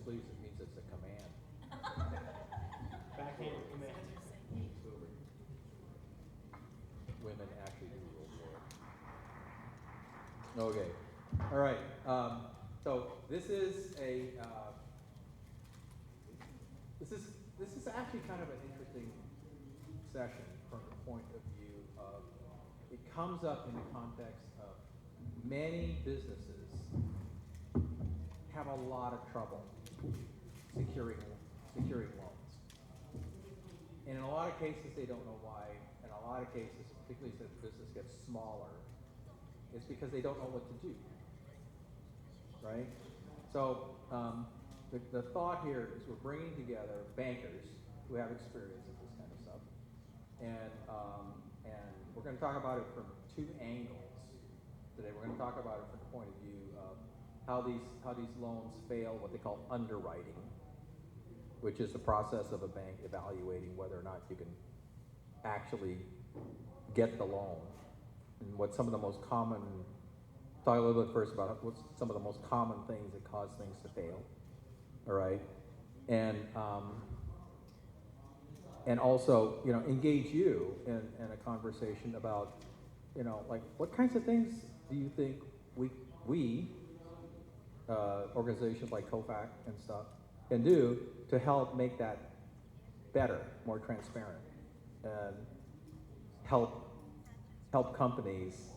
sleeves, it means it's a command. Backhand command. Women actually do rule for it. Okay. All right. So this is a this is actually kind of an interesting session from the point of view of it comes up in the context of many businesses have a lot of trouble securing loans. And in a lot of cases, they don't know why. In a lot of cases, particularly since business gets smaller, it's because they don't know what to do, right? So the thought here is we're bringing together bankers who have experience in this kind of stuff, and we're going to talk about it from two angles today. We're going to talk about it from the point of view of how these loans fail what they call underwriting, which is the process of a bank evaluating whether or not you can actually get the loan, and what some of the most common, talk a little bit first about what's some of the most common things that cause things to fail, all right? And also, you know, engage you in a conversation about, you know, like what kinds of things do you think we organizations like COFAC and stuff can do to help make that better, more transparent, and help companies,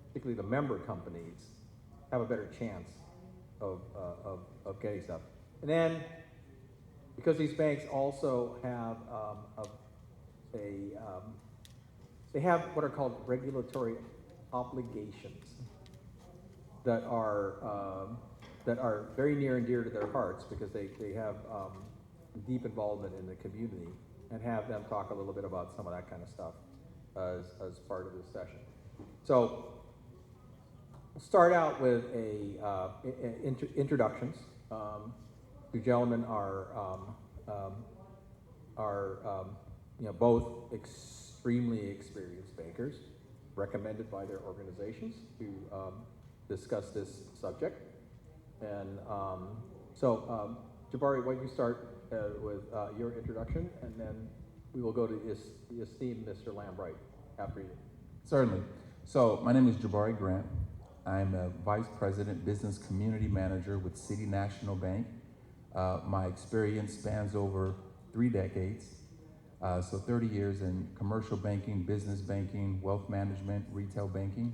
particularly the member companies, have a better chance of getting stuff. And then, because these banks also have they have what are called regulatory obligations that are very near and dear to their hearts, because they have deep involvement in the community, and have them talk a little bit about some of that kind of stuff as part of this session. So we'll start out with introductions. The gentlemen are you know, both extremely experienced bankers, recommended by their organizations to discuss this subject. And so, Jabari, why don't you start with your introduction, and then we will go to the esteemed Mr. Lambright after you. Certainly. So my name is Jabari Grant. I'm a Vice President Business Community Manager with City National Bank. My experience spans over 3 decades, so 30 years in commercial banking, business banking, wealth management, retail banking.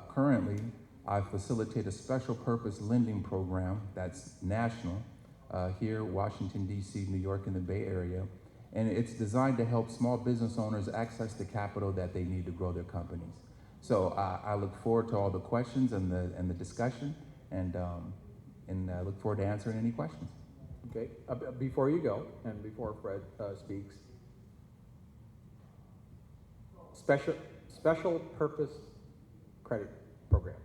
Currently, I facilitate a special purpose lending program that's national here, Washington, D.C., New York, and the Bay Area. And it's designed to help small business owners access the capital that they need to grow their companies. So I look forward to all the questions and the discussion, and I look forward to answering any questions. Okay, before you go, and before Fred speaks, special purpose credit program.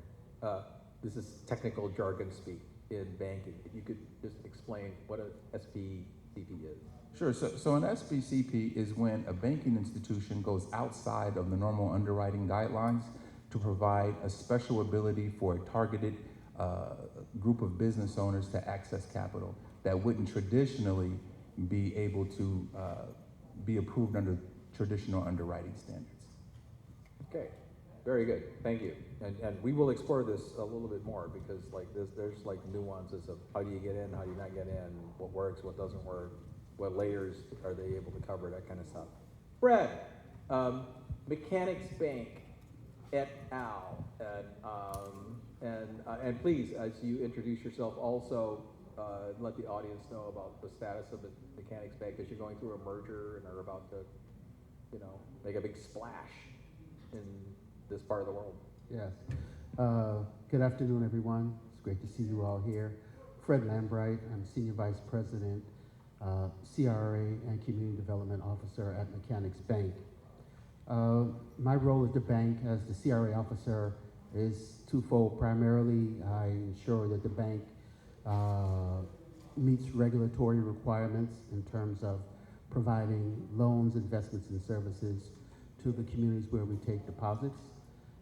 This is technical jargon speak in banking. If you could just explain what an SPCP is. Sure. So an SPCP is when a banking institution goes outside of the normal underwriting guidelines to provide a special ability for a targeted group of business owners to access capital that wouldn't traditionally be able to be approved under traditional underwriting standards. Okay, very good. Thank you. And we will explore this a little bit more, because like there's like nuances of how do you get in, how do you not get in, what works, what doesn't work, what layers are they able to cover, that kind of stuff. Fred, Mechanics Bank et al. And please, as you introduce yourself, also let the audience know about the status of the Mechanics Bank, because you're going through a merger and are about to, you know, make a big splash in this part of the world. Yes. Good afternoon, everyone. It's great to see you all here. Fred Lambright. I'm Senior Vice President, CRA and Community Development Officer at Mechanics Bank. My role at the bank as the CRA officer is twofold. Primarily, I ensure that the bank meets regulatory requirements in terms of providing loans, investments, and services to the communities where we take deposits.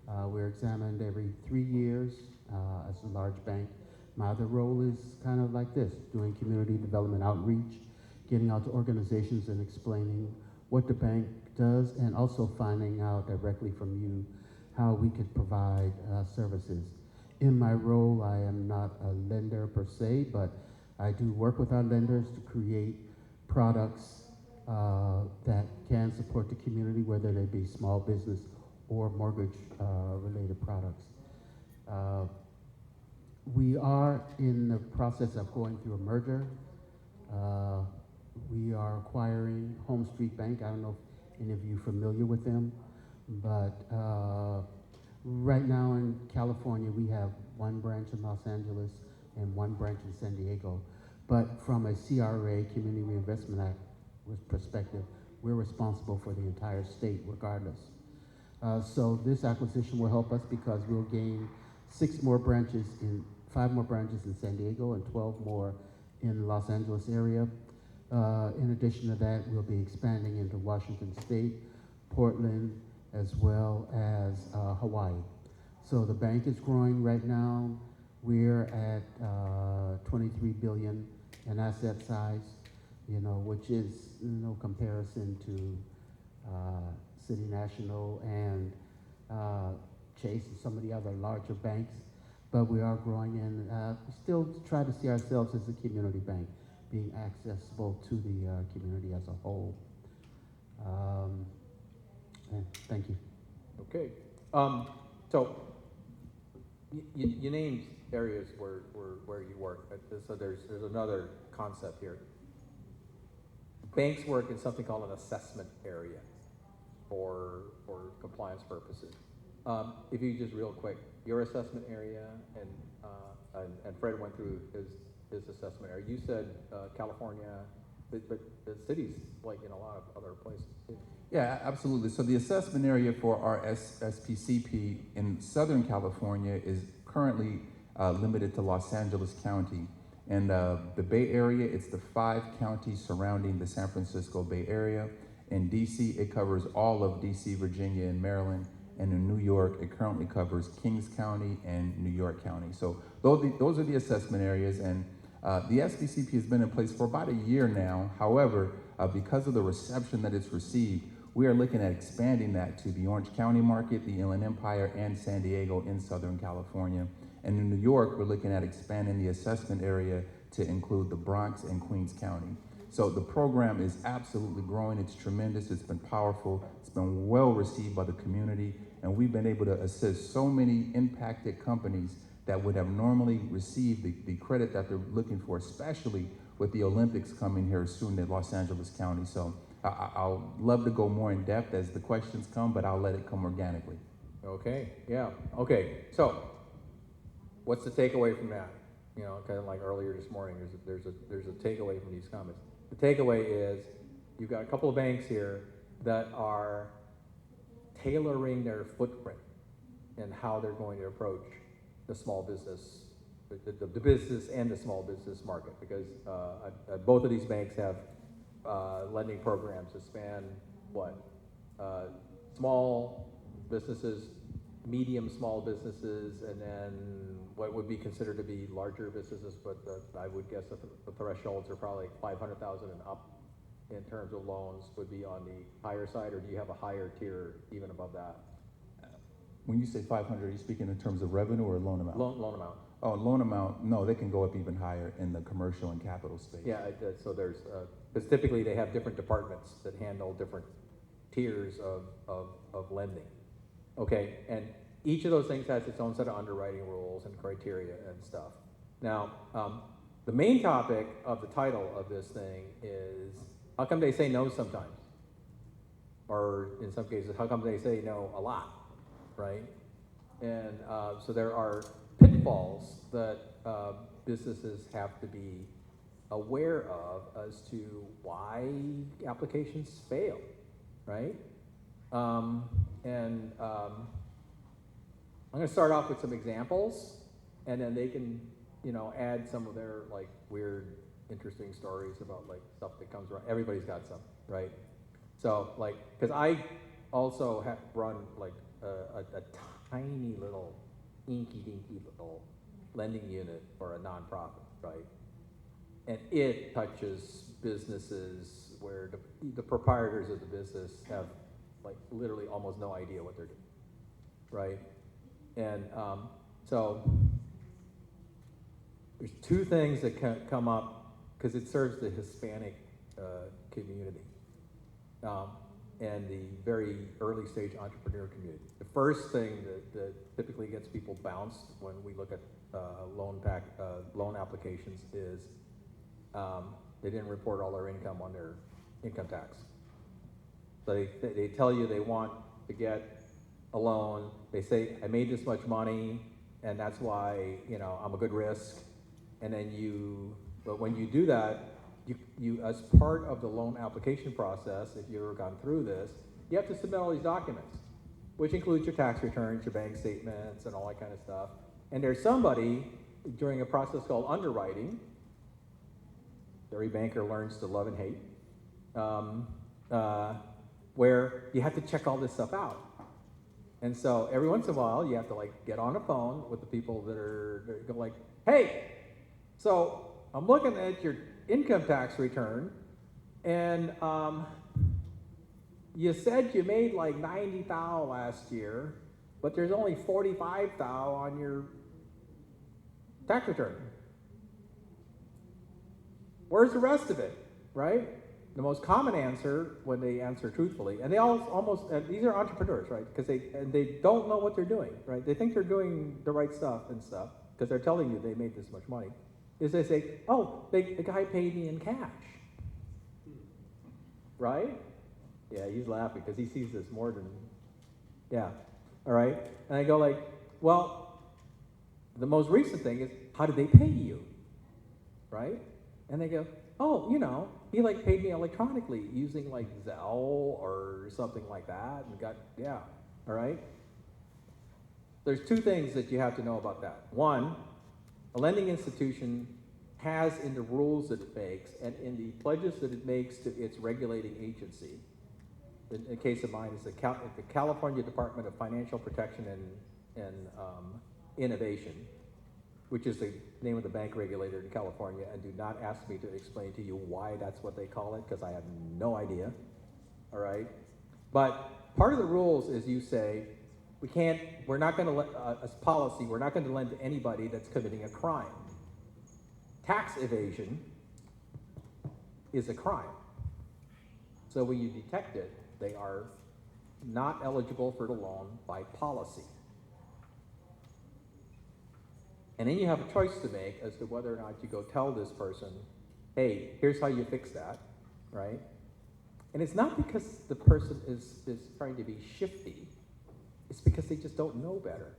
We're examined every 3 years as a large bank My other role is kind of like this, doing community development outreach, getting out to organizations and explaining what the bank does, and also finding out directly from you how we could provide services. In my role, I am not a lender per se, but I do work with our lenders to create products that can support the community, whether they be small business or mortgage related products. We are in the process of going through a merger. We are acquiring Home Street Bank. I don't know if any of you are familiar with them, but right now in California, we have one branch in Los Angeles and one branch in San Diego. But from a CRA, Community Reinvestment Act perspective, we're responsible for the entire state regardless. So this acquisition will help us because we'll gain 5 more branches in San Diego and 12 more in the Los Angeles area. In addition to that, we'll be expanding into Washington State, Portland, as well as Hawaii. So the bank is growing right now. We're at 23 billion in asset size, which is no comparison to City National and Chase and some of the other larger banks. But we are growing and still try to see ourselves as a community bank, being accessible to the community as a whole. And thank you. Okay. So you named areas where you work. So there's another concept here. Banks work in something called an assessment area for compliance purposes. If you just real quick, your assessment area and Fred went through his assessment area. You said California, but the city's like in a lot of other places too. Yeah, absolutely. So the assessment area for our SPCP in Southern California is currently limited to Los Angeles County. And the Bay Area, it's the 5 counties surrounding the San Francisco Bay Area. In DC, it covers all of DC, Virginia, and Maryland. And in New York, it currently covers Kings County and New York County. So those are the assessment areas. And the SPCP has been in place for about a year now. However, because of the reception that it's received, we are looking at expanding that to the Orange County market, the Inland Empire, and San Diego in Southern California. And in New York, we're looking at expanding the assessment area to include the Bronx and Queens County. So the program is absolutely growing. It's tremendous. It's been powerful. It's been well received by the community. And we've been able to assist so many impacted companies that would have normally received the credit that they're looking for, especially with the Olympics coming here soon in Los Angeles County. So I'll love to go more in depth as the questions come, but I'll let it come organically. Okay, yeah, okay. So what's the takeaway from that? Kind of like earlier this morning, there's a takeaway from these comments. The takeaway is you've got a couple of banks here that are tailoring their footprint and how they're going to approach the small business, the business and the small business market, because both of these banks have lending programs that span small businesses, medium small businesses, and then what would be considered to be larger businesses, but I would guess that the thresholds are probably 500,000 and up in terms of loans would be on the higher side, or do you have a higher tier even above that? When you say 500, are you speaking in terms of revenue or loan amount? Loan amount. Oh, loan amount, no, they can go up even higher in the commercial and capital space. Yeah, so there's, because typically they have different departments that handle different tiers of lending. Okay, and each of those things has its own set of underwriting rules and criteria and stuff. Now, the main topic of the title of this thing is, how come they say no sometimes? Or in some cases, how come they say no a lot, right? And so there are pitfalls that businesses have to be aware of as to why applications fail, right? I'm going to start off with some examples, and then they can, add some of their like weird, interesting stories about like stuff that comes around. Everybody's got some, right? So like, because I also run like a tiny little, inky-dinky little lending unit for a nonprofit, right? And it touches businesses where the proprietors of the business have like literally almost no idea what they're doing, right? And so there's two things that come up because it serves the Hispanic community and the very early stage entrepreneur community. The first thing that typically gets people bounced when we look at loan applications is they didn't report all their income on their income tax. So they tell you they want to get a loan. They say, I made this much money, and that's why, you know, I'm a good risk. And then but when you do that, you as part of the loan application process, if you've ever gone through this, you have to submit all these documents, which includes your tax returns, your bank statements, and all that kind of stuff. And there's somebody during a process called underwriting. Every banker learns to love and hate, where you have to check all this stuff out. And so every once in a while, you have to like get on the phone with the people that are like, hey, so I'm looking at your income tax return, and you said you made like 90,000 last year, but there's only 45,000 on your tax return. Where's the rest of it, right? The most common answer when they answer truthfully, and they these are entrepreneurs, right? Because they don't know what they're doing, right? They think they're doing the right stuff and stuff because they're telling you they made this much money. Is they say, oh, the guy paid me in cash, right? Yeah, he's laughing because he sees this more than, yeah, all right? And I go like, well, the most recent thing is, how did they pay you, right? And they go, oh, you know, he like paid me electronically using like Zelle or something like that, and yeah, all right? There's two things that you have to know about that. One, a lending institution has in the rules that it makes and in the pledges that it makes to its regulating agency, in the case of mine, is the California Department of Financial Protection and Innovation, which is the name of the bank regulator in California, and do not ask me to explain to you why that's what they call it, because I have no idea, all right? But part of the rules is you say, we're not going to, as policy, we're not going to lend to anybody that's committing a crime. Tax evasion is a crime. So when you detect it, they are not eligible for the loan by policy. And then you have a choice to make as to whether or not you go tell this person, hey, here's how you fix that, right? And it's not because the person is trying to be shifty. It's because they just don't know better,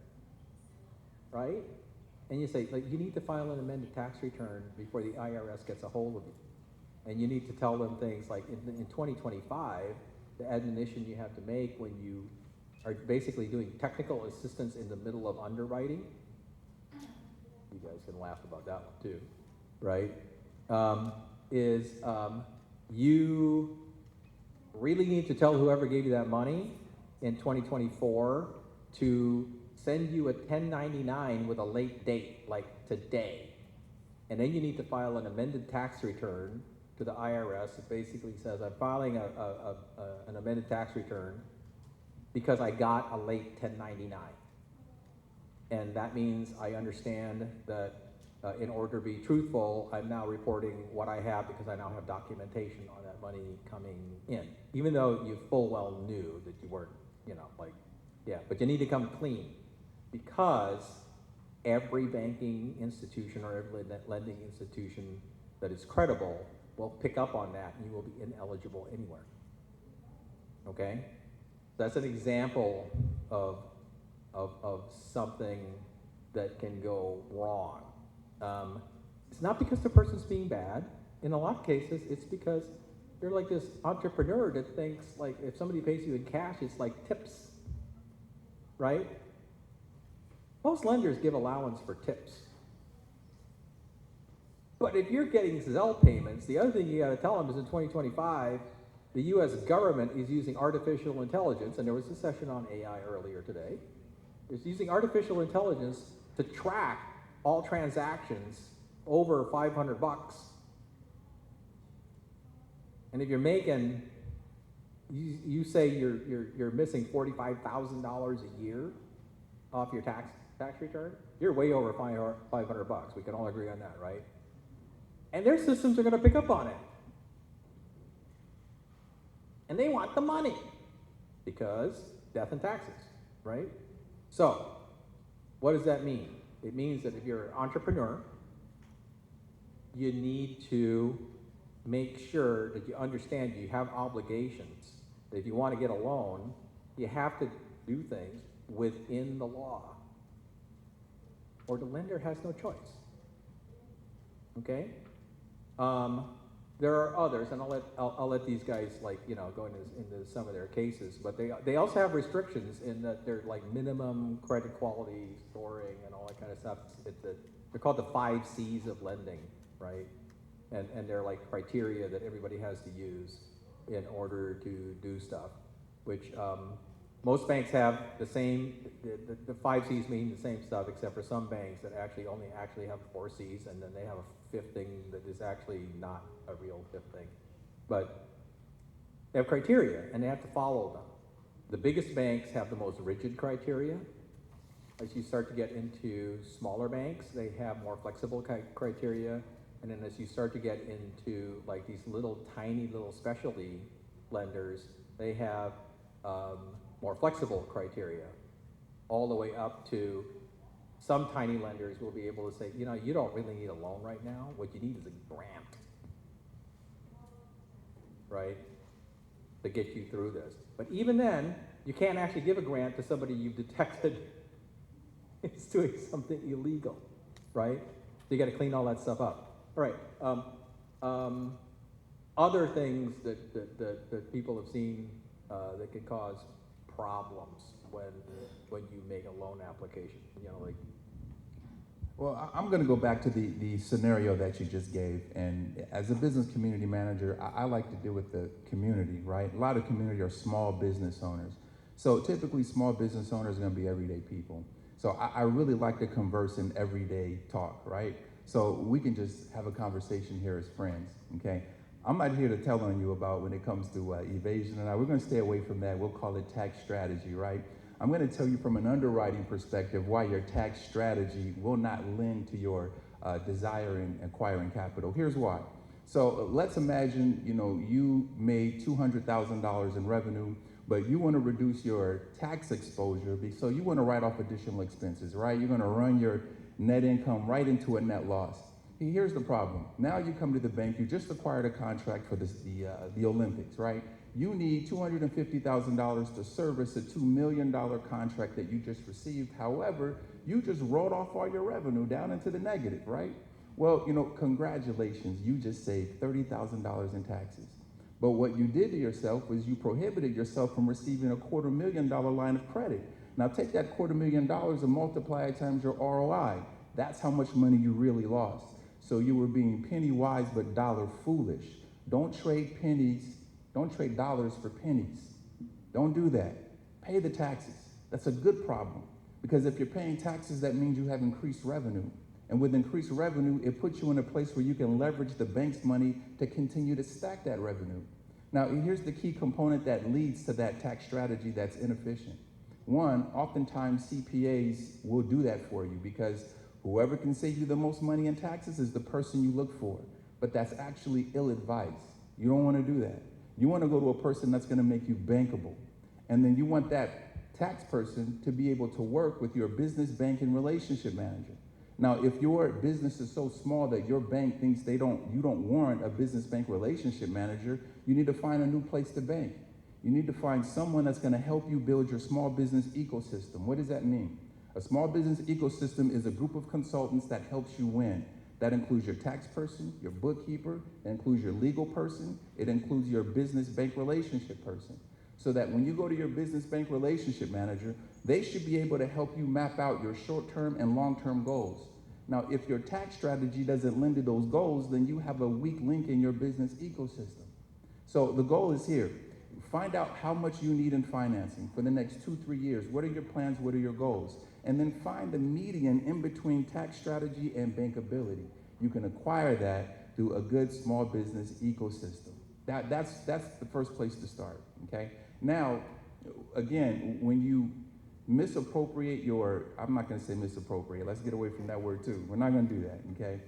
right? And you say, like, you need to file an amended tax return before the IRS gets a hold of you. And you need to tell them things like, in 2025, the admonition you have to make when you are basically doing technical assistance in the middle of underwriting, you guys can laugh about that one too, right? You really need to tell whoever gave you that money in 2024 to send you a 1099 with a late date, like today. And then you need to file an amended tax return to the IRS. It basically says, I'm filing an amended tax return because I got a late 1099. And that means I understand that in order to be truthful, I'm now reporting what I have because I now have documentation on that money coming in. Even though you full well knew that you weren't, but you need to come clean because every banking institution or every lending institution that is credible will pick up on that and you will be ineligible anywhere. Okay? That's an example of something that can go wrong. It's not because the person's being bad. In a lot of cases, it's because they're like this entrepreneur that thinks like if somebody pays you in cash, it's like tips, right? Most lenders give allowance for tips. But if you're getting Zelle payments, the other thing you gotta tell them is in 2025, the US government is using artificial intelligence, and there was a session on AI earlier today. It's using artificial intelligence to track all transactions over 500 bucks. And if you're making, you say you're missing $45,000 a year off your tax return, you're way over 500 bucks. We can all agree on that, right? And their systems are going to pick up on it. And they want the money because death and taxes, right? So, what does that mean? It means that if you're an entrepreneur, you need to make sure that you understand you have obligations. That if you want to get a loan, you have to do things within the law, or the lender has no choice. Okay? There are others, and I'll let these guys go into some of their cases. But they also have restrictions in that they're like minimum credit quality scoring and all that kind of stuff. They're called the 5 C's of lending, right? And they're like criteria that everybody has to use in order to do stuff, which most banks have the same. The 5 C's mean the same stuff, except for some banks that only have 4 C's, and then they have a 5th thing that is actually not a real 5th thing. But they have criteria, and they have to follow them. The biggest banks have the most rigid criteria. As you start to get into smaller banks, they have more flexible criteria. And then as you start to get into like these tiny little specialty lenders, they have more flexible criteria, all the way up to some tiny lenders will be able to say, you don't really need a loan right now. What you need is a grant, right, to get you through this. But even then, you can't actually give a grant to somebody you've detected is doing something illegal, right? So you got to clean all that stuff up. All right. Other things that people have seen that can cause problems when you make a loan application, Well, I'm going to go back to the scenario that you just gave. And as a business community manager, I like to deal with the community, right? A lot of community are small business owners. So typically small business owners are going to be everyday people. So I really like to converse in everyday talk, right? So we can just have a conversation here as friends, okay? I'm not here to tell on you about when it comes to evasion, and we're going to stay away from that. We'll call it tax strategy, right? I'm going to tell you from an underwriting perspective why your tax strategy will not lend to your desire in acquiring capital. Here's why. So let's imagine, you made $200,000 in revenue, but you want to reduce your tax exposure, so you want to write off additional expenses, right? You're going to run your net income right into a net loss. Here's the problem. Now you come to the bank, you just acquired a contract for the Olympics, right? You need $250,000 to service a $2 million contract that you just received. However, you just wrote off all your revenue down into the negative, right? Well, congratulations, you just saved $30,000 in taxes. But what you did to yourself was you prohibited yourself from receiving a $250,000 line of credit. Now take that $250,000 and multiply it times your ROI. That's how much money you really lost. So you were being penny wise but dollar foolish. Don't trade dollars for pennies. Don't do that. Pay the taxes. That's a good problem. Because if you're paying taxes, that means you have increased revenue. And with increased revenue, it puts you in a place where you can leverage the bank's money to continue to stack that revenue. Now, here's the key component that leads to that tax strategy that's inefficient. One, oftentimes CPAs will do that for you because whoever can save you the most money in taxes is the person you look for. But that's actually ill advice. You don't want to do that. You want to go to a person that's going to make you bankable. And then you want that tax person to be able to work with your business banking relationship manager. Now, if your business is so small that your bank thinks you don't warrant a business bank relationship manager, you need to find a new place to bank. You need to find someone that's going to help you build your small business ecosystem. What does that mean? A small business ecosystem is a group of consultants that helps you win. That includes your tax person, your bookkeeper, it includes your legal person, it includes your business bank relationship person. So that when you go to your business bank relationship manager, they should be able to help you map out your short-term and long-term goals. Now, if your tax strategy doesn't lend to those goals, then you have a weak link in your business ecosystem. So the goal is here. Find out how much you need in financing for the next 2-3 years. What are your plans? What are your goals? and then find the median in between tax strategy and bankability. You can acquire that through a good small business ecosystem. That's the first place to start, okay? Now, again, when you misappropriate I'm not gonna say misappropriate, let's get away from that word too. We're not gonna do that, okay?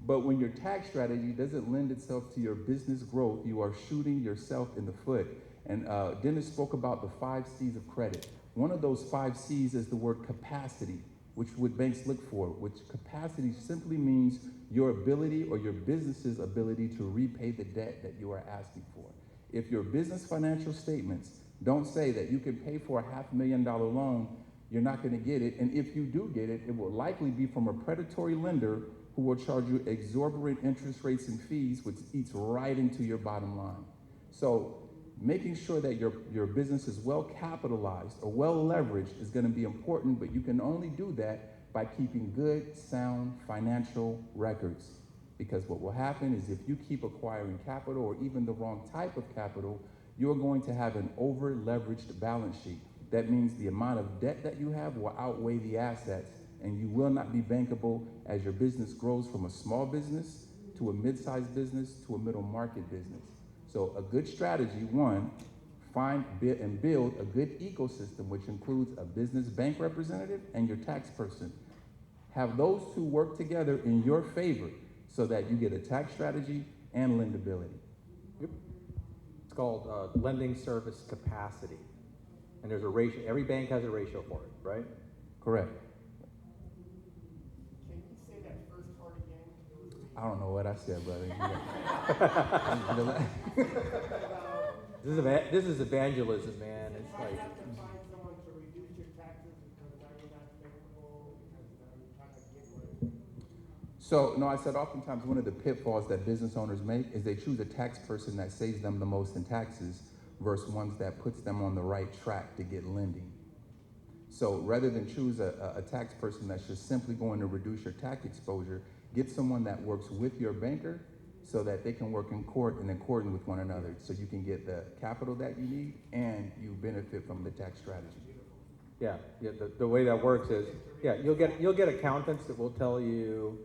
But when your tax strategy doesn't lend itself to your business growth, you are shooting yourself in the foot. And Dennis spoke about the 5 C's of credit. One of those 5 C's is the word capacity, which what banks look for, which capacity simply means your ability or your business's ability to repay the debt that you are asking for. If your business financial statements don't say that you can pay for a $500,000 loan, you're not gonna get it. And if you do get it, it will likely be from a predatory lender who will charge you exorbitant interest rates and fees, which eats right into your bottom line. So making sure that your business is well capitalized or well leveraged is gonna be important, but you can only do that by keeping good, sound financial records. Because what will happen is if you keep acquiring capital or even the wrong type of capital, you're going to have an over-leveraged balance sheet. That means the amount of debt that you have will outweigh the assets, and you will not be bankable as your business grows from a small business to a mid-sized business to a middle market business. So a good strategy, one, find and build a good ecosystem, which includes a business bank representative and your tax person. Have those two work together in your favor so that you get a tax strategy and lendability. Yep. It's called lending service capacity. And there's a ratio, every bank has a ratio for it, right? Correct. Can you say that first part again? I don't know what I said, brother. This is evangelism, man. It's You might like, have to find someone to reduce your taxes because now you're not bankable because now you're trying to get money. So, no, I said oftentimes one of the pitfalls that business owners make is they choose a tax person that saves them the most in taxes versus ones that puts them on the right track to get lending. So rather than choose a tax person that's just simply going to reduce your tax exposure, get someone that works with your banker so that they can work in court in accordance with one another so you can get the capital that you need and you benefit from the tax strategy. yeah, the way that works is, yeah, you'll get accountants that will tell you,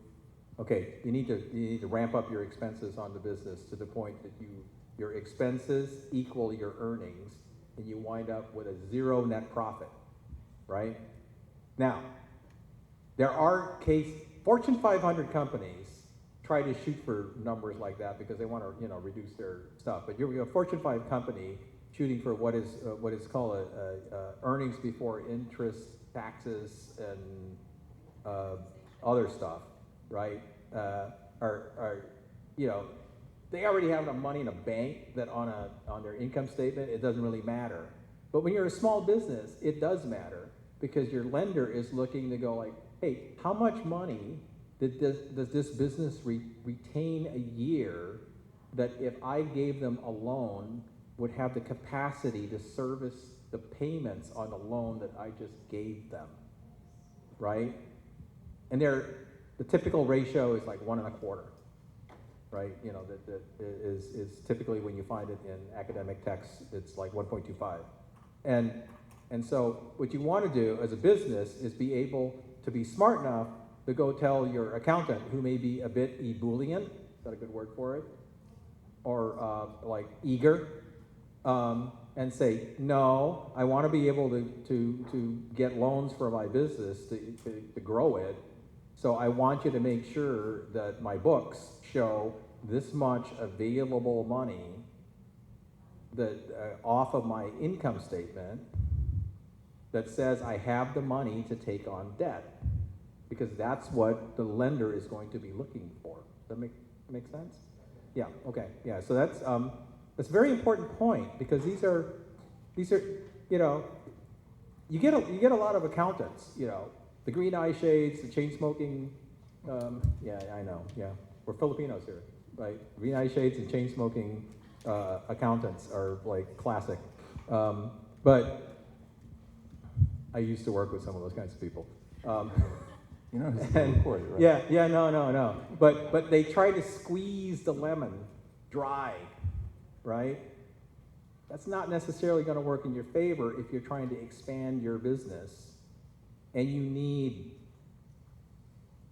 okay, you need to ramp up your expenses on the business to the point that your expenses equal your earnings and you wind up with a 0 net profit, right? Now, there are Fortune 500 companies try to shoot for numbers like that because they want to, reduce their stuff. But you're a Fortune 5 company shooting for what is called a earnings before interest, taxes, and other stuff, right? They already have enough money in a bank that on their income statement it doesn't really matter. But when you're a small business, it does matter because your lender is looking to go like, hey, how much money does this business retain a year that if I gave them a loan would have the capacity to service the payments on the loan that I just gave them, right? And the typical ratio is like 1.25, right? That is typically when you find it in academic texts, it's like 1.25. And so what you want to do as a business is be able to be smart enough to go tell your accountant, who may be a bit ebullient, is that a good word for it? Or like eager, and say, no, I want to be able to get loans for my business to grow it. So I want you to make sure that my books show this much available money that off of my income statement that says I have the money to take on debt. Because that's what the lender is going to be looking for. Does that make sense? Yeah, okay, yeah, so that's a very important point because these are you get a lot of accountants, the green eye shades, the chain smoking, yeah, I know, yeah, we're Filipinos here, right? Green eye shades and chain smoking accountants are like classic, but I used to work with some of those kinds of people. It's recorded, right? Yeah, no. But they try to squeeze the lemon dry, right? That's not necessarily going to work in your favor if you're trying to expand your business and you need,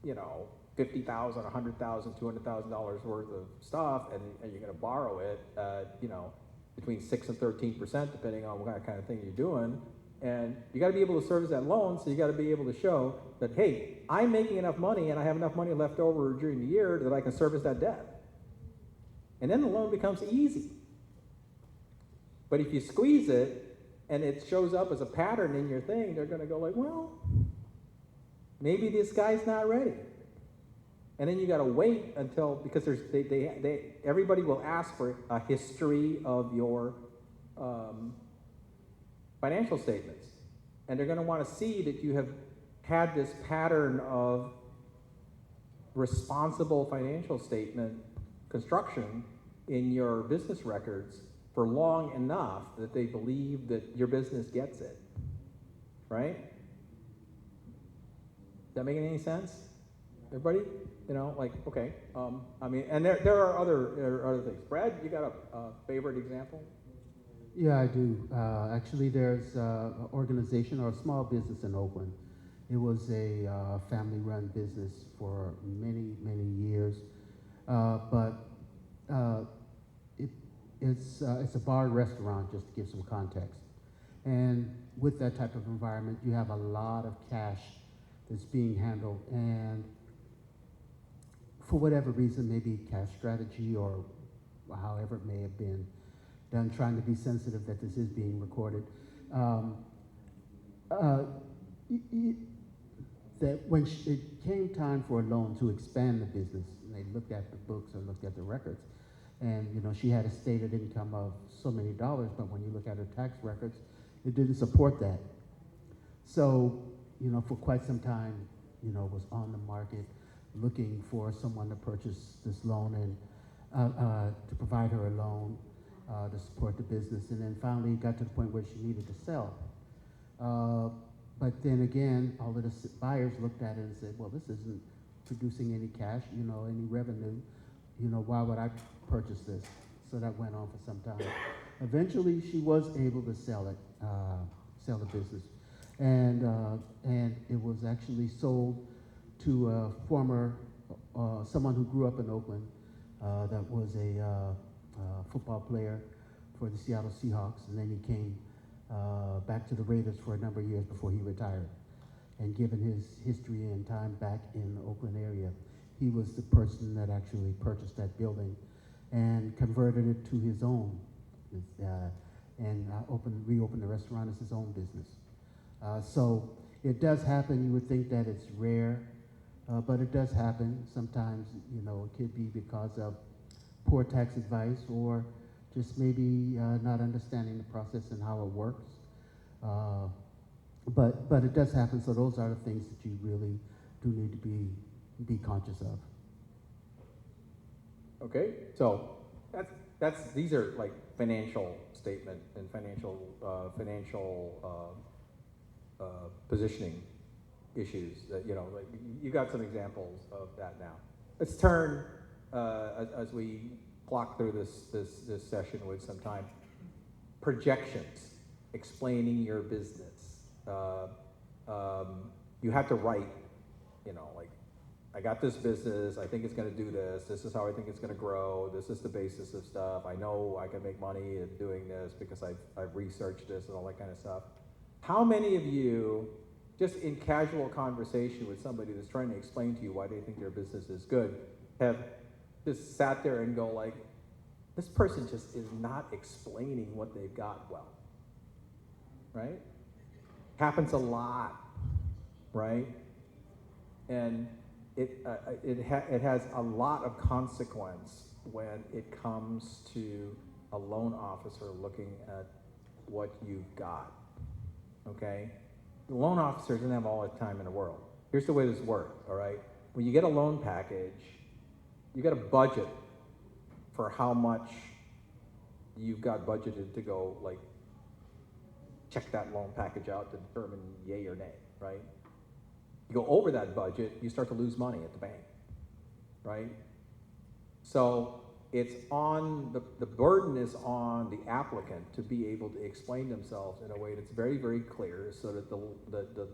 you know, $50,000, $100,000, $200,000 worth of stuff, and you're going to borrow it, you know, between 6 and 13%, depending on what kind of thing you're doing. And you got to be able to service that loan, so you got to be able to show that, hey, I'm making enough money and I have enough money left over during the year that I can service that debt. And then the loan becomes easy. But if you squeeze it and it shows up as a pattern in your thing, they're going to go like, well, maybe this guy's not ready. And then you got to wait until, because everybody will ask for a history of your financial statements. And they're going to want to see that you have had this pattern of responsible financial statement construction in your business records for long enough that they believe that your business gets it. Right? Is that making any sense? Everybody? You know, like, okay. I mean, and there are other things. Brad, you got a favorite example? Yeah, I do. Actually, there's an organization or a small business in Oakland. It was a family-run business for many, many years, but it's a bar restaurant, just to give some context. And with that type of environment, you have a lot of cash that's being handled, and for whatever reason, maybe cash strategy or however it may have been done, trying to be sensitive that this is being recorded, that when it came time for a loan to expand the business, and they looked at the books or looked at the records, and you know, she had a stated income of so many dollars, but when you look at her tax records, it didn't support that. So, you know, for quite some time, you know, was on the market looking for someone to purchase this loan and to provide her a loan to support the business, and then finally got to the point where she needed to sell. But then again, all of the buyers looked at it and said, well, this isn't producing any cash, you know, any revenue. You know, why would I purchase this? So that went on for some time. Eventually, she was able to sell it, sell the business. And it was actually sold to a former, someone who grew up in Oakland that was a football player for the Seattle Seahawks, and then he came back to the Raiders for a number of years before he retired. And given his history and time back in the Oakland area, he was the person that actually purchased that building and converted it to his own, and reopened the restaurant as his own business. So it does happen. You would think that it's rare, but it does happen. Sometimes, you know, it could be because of poor tax advice or just maybe not understanding the process and how it works. But it does happen, so those are the things that you really do need to be conscious of. Okay, so these are like financial statement and financial positioning issues that, you know, like you got some examples of that now. Let's turn as we clock through this session with some time. Projections, explaining your business. You have to write, you know, like, I got this business, I think it's going to do this, this is how I think it's going to grow, this is the basis of stuff, I know I can make money at doing this because I've researched this and all that kind of stuff. How many of you, just in casual conversation with somebody that's trying to explain to you why they think their business is good, have just sat there and go like, this person just is not explaining what they've got well, right? Happens a lot, right? And it has a lot of consequence when it comes to a loan officer looking at what you've got, okay? The loan officer doesn't have all the time in the world. Here's the way this works, all right? When you get a loan package, you got a budget for how much you've got budgeted to go, like, check that loan package out to determine yay or nay, right? You go over that budget, you start to lose money at the bank, right? So it's on, the burden is on the applicant to be able to explain themselves in a way that's very, very clear so that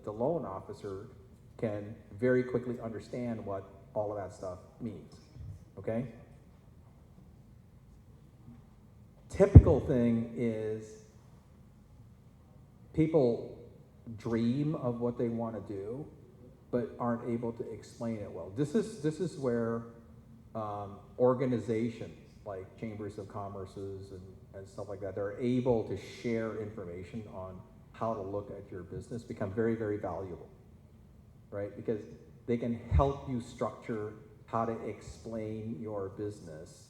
the loan officer can very quickly understand what all of that stuff means, okay? Typical thing is people dream of what they want to do, but aren't able to explain it well. This is where organizations like chambers of commerces and stuff like that, they're able to share information on how to look at your business, become very, very valuable, right? Because they can help you structure how to explain your business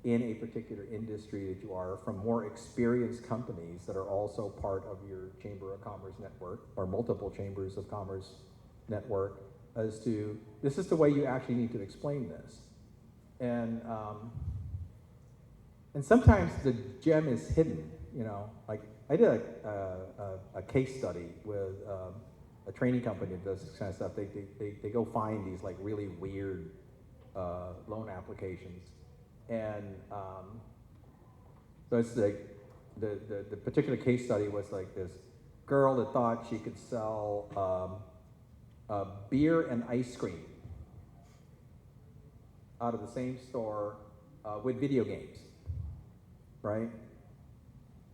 in a particular industry that you are from more experienced companies that are also part of your Chamber of Commerce network or multiple Chambers of Commerce network as to, this is the way you actually need to explain this. And sometimes the gem is hidden, you know, like I did a case study with a training company that does this kind of stuff. They go find these like really weird loan applications. And so it's like the particular case study was like this girl that thought she could sell beer and ice cream out of the same store with video games, right?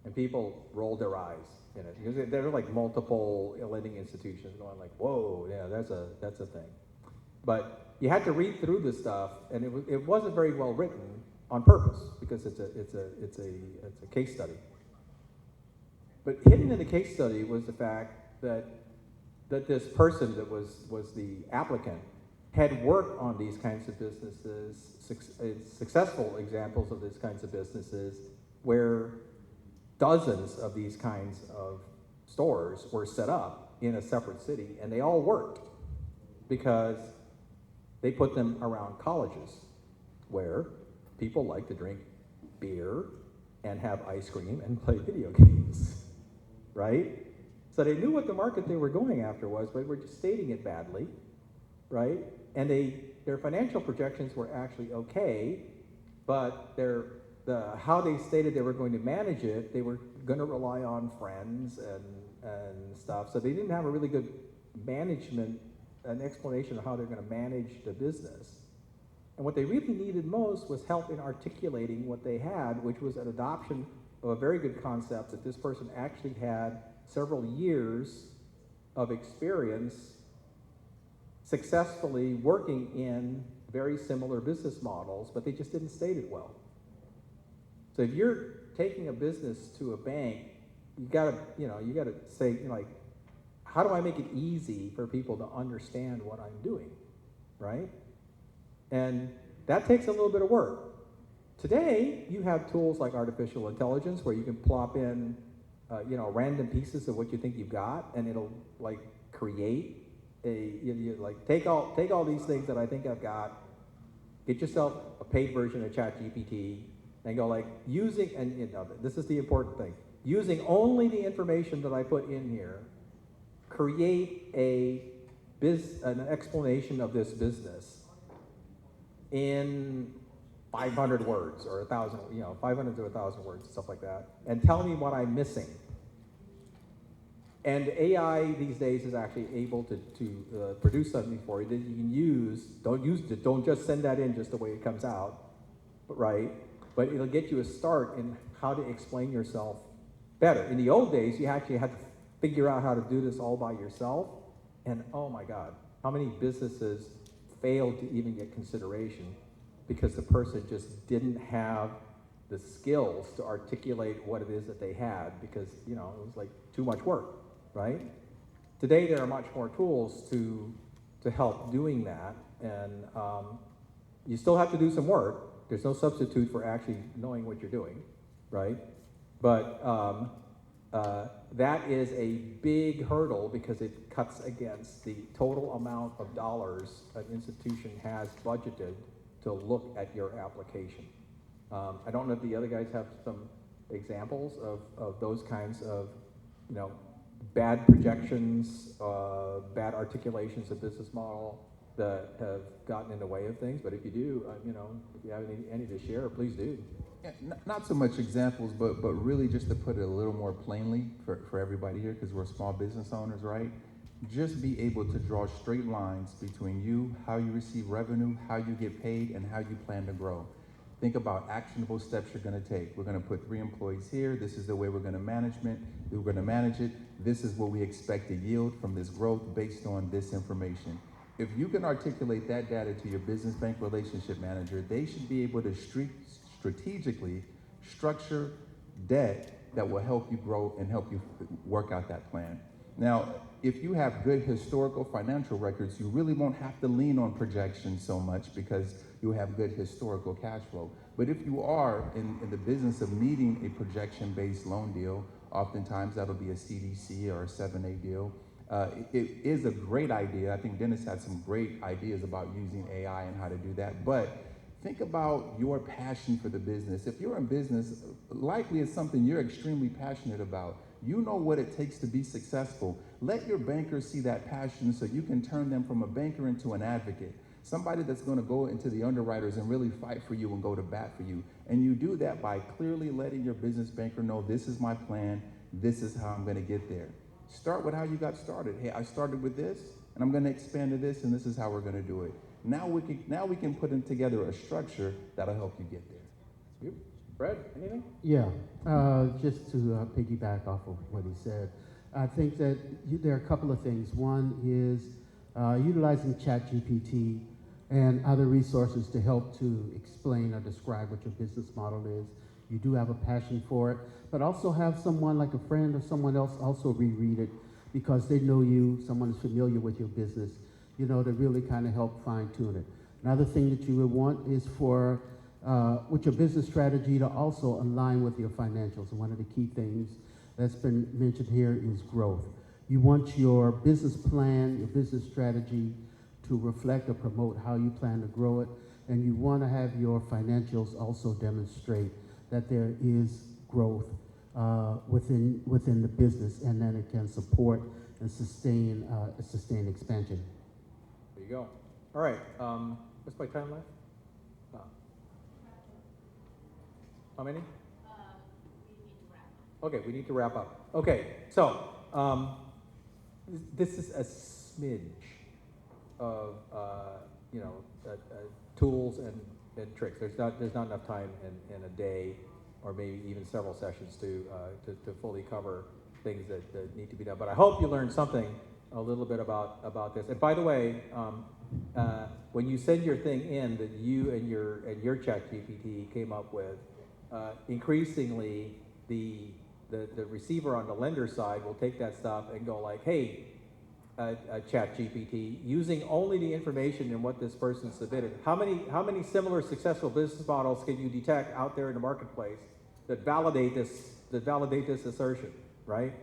And people rolled their eyes in it because there are like multiple lending institutions going like, whoa, yeah, that's a thing. But you had to read through this stuff, and it wasn't very well written on purpose because it's a case study. But hidden in the case study was the fact that this person that was the applicant had worked on these kinds of businesses, successful examples of these kinds of businesses, where dozens of these kinds of stores were set up in a separate city, and they all worked because they put them around colleges where people like to drink beer and have ice cream and play video games, right? So they knew what the market they were going after was, but we're just stating it badly, right? And their financial projections were actually okay, but how they stated they were going to manage it, they were going to rely on friends and stuff. So they didn't have a really good management, an explanation of how they're going to manage the business. And what they really needed most was help in articulating what they had, which was an adoption of a very good concept that this person actually had several years of experience successfully working in very similar business models, but they just didn't state it well. So if you're taking a business to a bank, you gotta say, like, how do I make it easy for people to understand what I'm doing, right? And that takes a little bit of work. Today, you have tools like artificial intelligence where you can plop in, random pieces of what you think you've got, and it'll like create take all these things that I think I've got, get yourself a paid version of ChatGPT, and go like using, and this is the important thing, using only the information that I put in here, create an explanation of this business in 500 words or 1,000, 500 to 1,000 words, stuff like that, and tell me what I'm missing. And AI these days is actually able to produce something for you that you can use. Don't just send that in just the way it comes out, right? But it'll get you a start in how to explain yourself better. In the old days, you actually had to figure out how to do this all by yourself, and oh my God, how many businesses failed to even get consideration because the person just didn't have the skills to articulate what it is that they had because, it was like too much work, right? Today, there are much more tools to help doing that, and you still have to do some work. There's no substitute for actually knowing what you're doing, right? But that is a big hurdle because it cuts against the total amount of dollars an institution has budgeted to look at your application. I don't know if the other guys have some examples of those kinds of, bad projections, bad articulations of business model, that have gotten in the way of things, but if you do, you know, if you have any to share, please do. Yeah, not so much examples, but really just to put it a little more plainly for everybody here, because we're small business owners, right? Just be able to draw straight lines between you, how you receive revenue, how you get paid, and how you plan to grow. Think about actionable steps you're going to take. We're going to put 3 employees here. This is the way we're going to manage it. This is what we expect to yield from this growth based on this information. If you can articulate that data to your business bank relationship manager, they should be able to strategically structure debt that will help you grow and help you work out that plan. Now, if you have good historical financial records, you really won't have to lean on projections so much because you have good historical cash flow. But if you are in the business of needing a projection-based loan deal, oftentimes that'll be a CDC or a 7A deal. It is a great idea. I think Dennis had some great ideas about using AI and how to do that. But think about your passion for the business. If you're in business, likely it's something you're extremely passionate about. You know what it takes to be successful. Let your bankers see that passion so you can turn them from a banker into an advocate. Somebody that's going to go into the underwriters and really fight for you and go to bat for you. And you do that by clearly letting your business banker know, this is my plan, this is how I'm going to get there. Start with how you got started. Hey, I started with this, and I'm going to expand to this, and this is how we're going to do it. Now we can put together a structure that'll help you get there. You, Fred, anything? Yeah, just to piggyback off of what he said, I think that there are a couple of things. One is utilizing ChatGPT and other resources to help to explain or describe what your business model is. You do have a passion for it, but also have someone like a friend or someone else also reread it because they know you, someone is familiar with your business, you know, to really kind of help fine tune it. Another thing that you would want is for, with your business strategy to also align with your financials. And one of the key things that's been mentioned here is growth. You want your business plan, your business strategy to reflect or promote how you plan to grow it. And you want to have your financials also demonstrate that there is growth within the business, and then it can support and sustain expansion. There you go. All right. What's my time left? How many? Okay, we need to wrap up. Okay, so this is a smidge of tools and tricks. There's not enough time in a day, or maybe even several sessions to fully cover things that need to be done. But I hope you learned something a little bit about this. And by the way, when you send your thing in that you and your ChatGPT came up with, increasingly the receiver on the lender side will take that stuff and go like, hey, ChatGPT, using only the information in what this person submitted, how many similar successful business models can you detect out there in the marketplace that validate this assertion, right?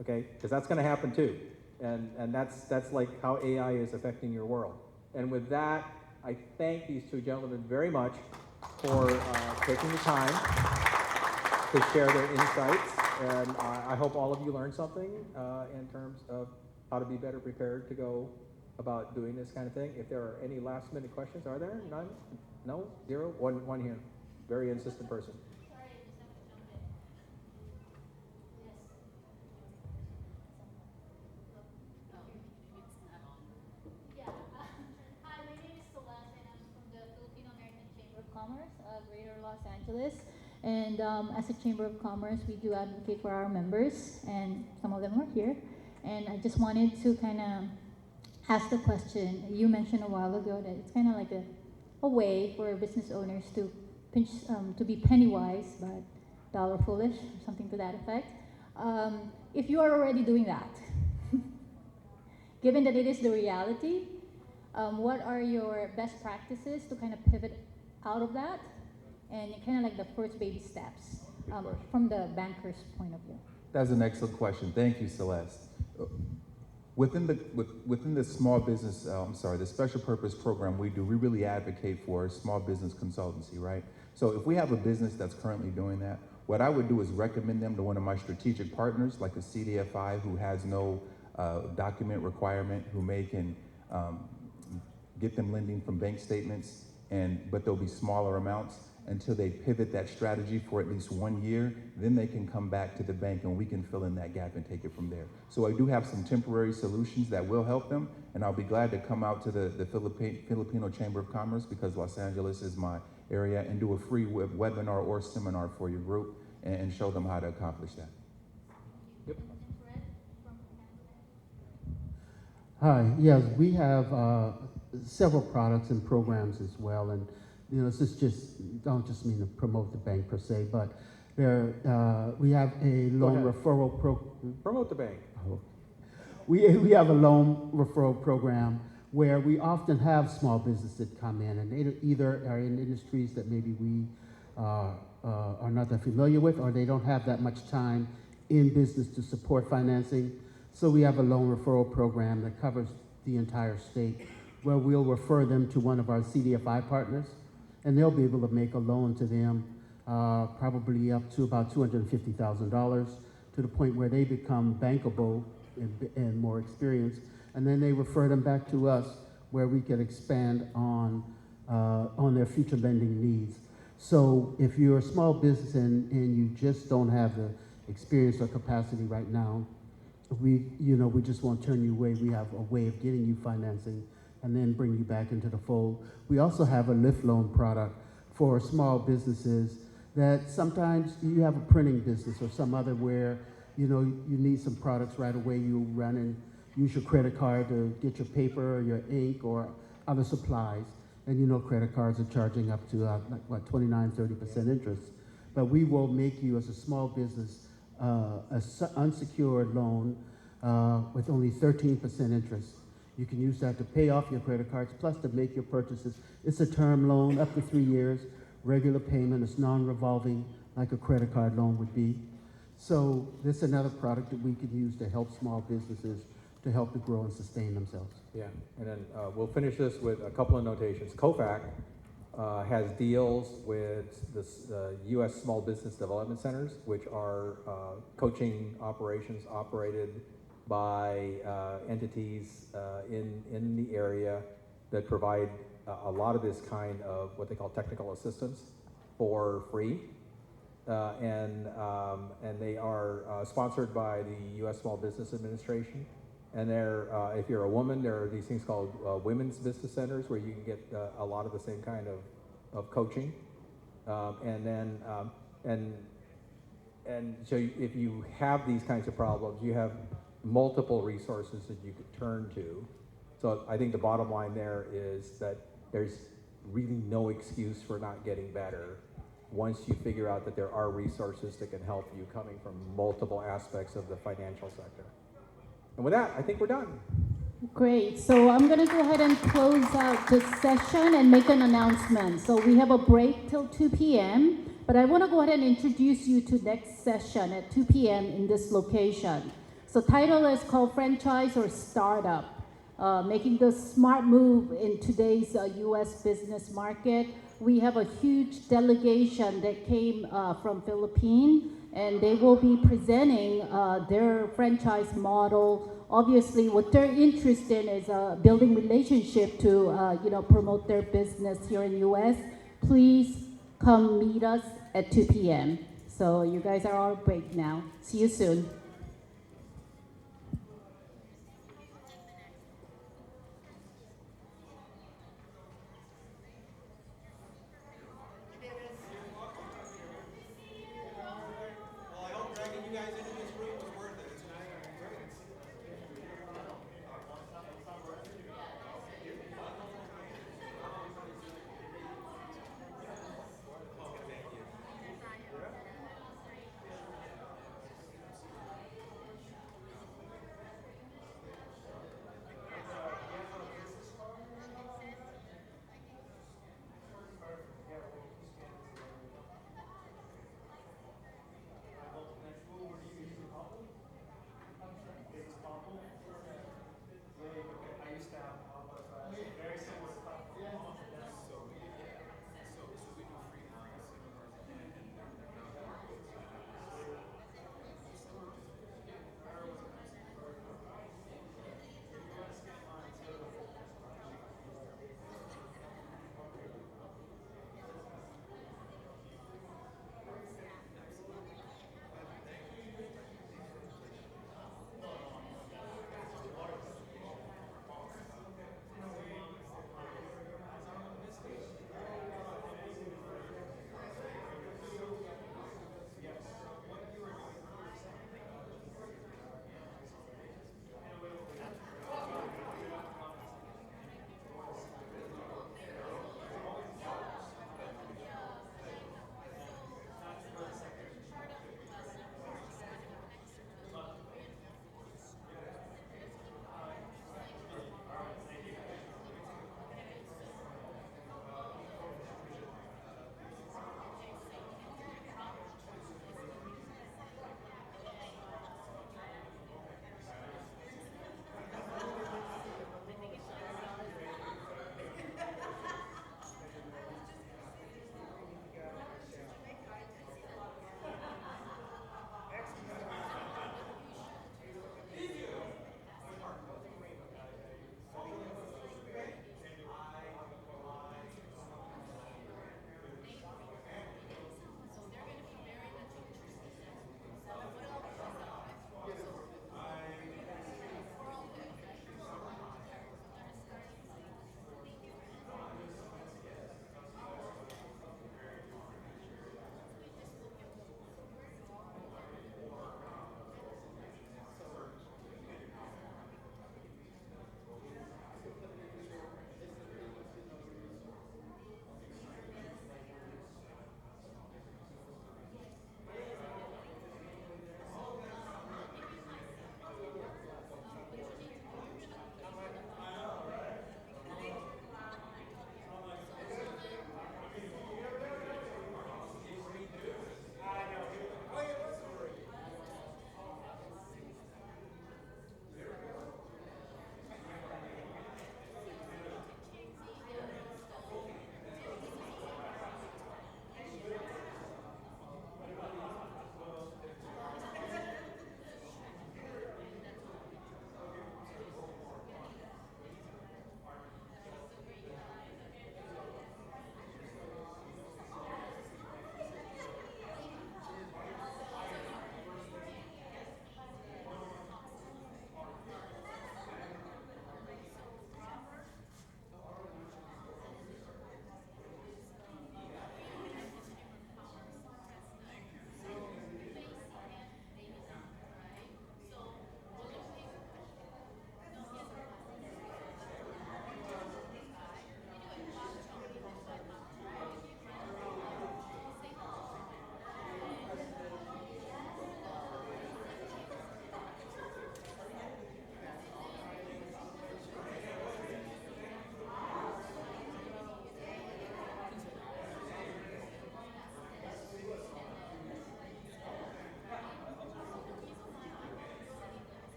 Okay, because that's going to happen too, and that's like how AI is affecting your world. And with that, I thank these two gentlemen very much for taking the time to share their insights, and I hope all of you learned something in terms of how to be better prepared to go about doing this kind of thing. If there are any last minute questions, are there? None? No? Zero? One here. Very insistent person. Sorry, I just have to jump in. Yes. Oh, maybe it's not on. Yeah. Hi, my name is Celeste, and I'm from the Filipino American Chamber of Commerce, Greater Los Angeles. And as a Chamber of Commerce, we do advocate for our members, and some of them are here. And I just wanted to kind of ask the question. You mentioned a while ago that it's kind of like a way for business owners to to be penny wise but dollar foolish, or something to that effect. If you are already doing that, given that it is the reality, what are your best practices to kind of pivot out of that, and kind of like the first baby steps from the banker's point of view? That's an excellent question. Thank you, Celeste. Within the small business, the special purpose program we do, we really advocate for small business consultancy, right? So if we have a business that's currently doing that, what I would do is recommend them to one of my strategic partners, like a CDFI who has no document requirement, who can get them lending from bank statements, but there'll be smaller amounts until they pivot that strategy for at least 1 year. Then they can come back to the bank and we can fill in that gap and take it from there. So I do have some temporary solutions that will help them, and I'll be glad to come out to the Filipino Chamber of Commerce, because Los Angeles is my area, and do a free webinar or seminar for your group and show them how to accomplish that. Yep. Hi, yes, we have several products and programs as well, and this is don't just mean to promote the bank per se, but we have a loan referral program. Promote the bank. We have a loan referral program where we often have small businesses that come in, and they either are in industries that maybe we are not that familiar with, or they don't have that much time in business to support financing. So we have a loan referral program that covers the entire state, where we'll refer them to one of our CDFI partners, and they'll be able to make a loan to them, probably up to about $250,000, to the point where they become bankable and more experienced, and then they refer them back to us, where we can expand on their future lending needs. So if you're a small business and you just don't have the experience or capacity right now, we just won't turn you away. We have a way of getting you financing and then bring you back into the fold. We also have a lift loan product for small businesses that sometimes you have a printing business or some other where you need some products right away. You run and use your credit card to get your paper or your ink or other supplies. And credit cards are charging up to 29-30% interest. But we will make you, as a small business, unsecured loan with only 13% interest. You can use that to pay off your credit cards, plus to make your purchases. It's a term loan up to 3 years, regular payment. It's non-revolving, like a credit card loan would be. So this is another product that we can use to help small businesses to help to grow and sustain themselves. Yeah, and then we'll finish this with a couple of notations. COFAC has deals with the U.S. Small Business Development Centers, which are coaching operations operated by entities in the area that provide a lot of this kind of what they call technical assistance for free. And they are sponsored by the U.S. Small Business Administration. And if you're a woman, there are these things called women's business centers, where you can get a lot of the same kind of coaching. And so if you have these kinds of problems, you have multiple resources that you could turn to. So I think the bottom line there is that there's really no excuse for not getting better once you figure out that there are resources that can help you coming from multiple aspects of the financial sector. And with that, I think we're done. Great. So I'm going to go ahead and close out this session and make an announcement. So we have a break till 2 p.m., but I want to go ahead and introduce you to next session at 2 p.m. in this location. So title is called Franchise or Startup, making the smart move in today's U.S. business market. We have a huge delegation that came from Philippines, and they will be presenting their franchise model. Obviously, what they're interested in is building relationship to promote their business here in U.S. Please come meet us at 2 p.m. So you guys are all break now. See you soon.